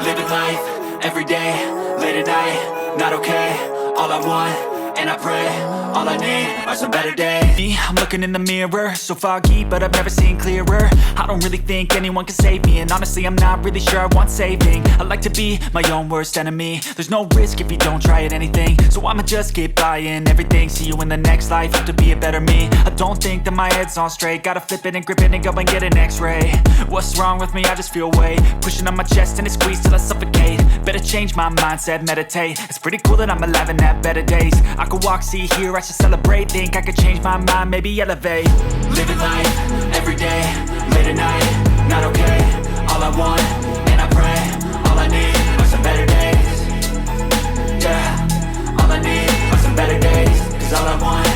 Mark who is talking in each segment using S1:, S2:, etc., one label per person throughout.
S1: Living life, everyday, late at night, not okay. All I want, and I pray, all I need are some better days. Me, I'm looking in the mirror, so foggy, but I've never seen clearer. I don't really think anyone can save me, and honestly I'm not really sure I want saving. I like to be my own worst enemy. There's no risk if you don't try at anything, so I'ma just get buying everything. See you in the next life, have to be a better me. I don't think that my head's on straight, gotta flip it and grip it and go and get an x-ray. What's wrong with me? I just feel weight pushing on my chest and it squeezes till I suffocate. Better change my mindset, meditate. It's pretty cool that I'm alive and have better days. I could walk, see, hear, I should celebrate. Think I could change my mind, maybe elevate. Living life, everyday, late at night, not okay. All I want, and I pray, all I need are some better days. Yeah, all I need are some better days. Cause all I want,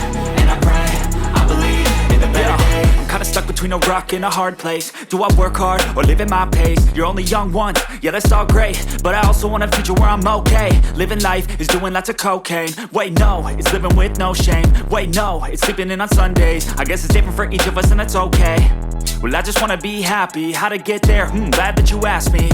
S1: and I pray, I believe in the better days. I'm kinda stuck between a rock and a hard place. Do I work hard or live at my pace? You're only young once, yeah that's all great, but I also want a future where I'm okay. Living life is doing lots of cocaine. Wait no, it's living with no shame. Wait no, it's sleeping in on Sundays. I guess it's different for each of us and that's okay. Well I just wanna be happy, how to get there? Glad that you asked me.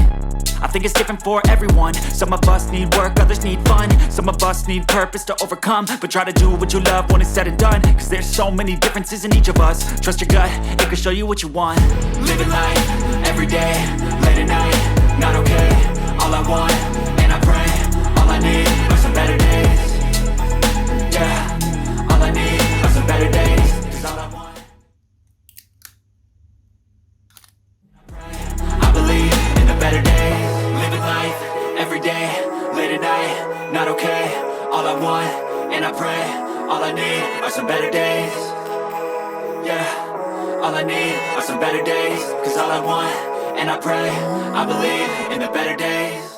S1: I think it's different for everyone. Some of us need work, others need fun. Some of us need purpose to overcome. But try to do what you love when it's said and done. Cause there's so many differences in each of us. Trust your gut, it can show you what you want. Living life, everyday, late at night, not okay. All I want, and I pray, all I need are some better days. Yeah, all I need are some better days. Cause all I want, I believe in the better days. Living life, everyday, late at night, not okay. All I want, and I pray, all I need are some better days. Yeah, all I need are some better days. Cause all I want, and I pray, I believe in the better days.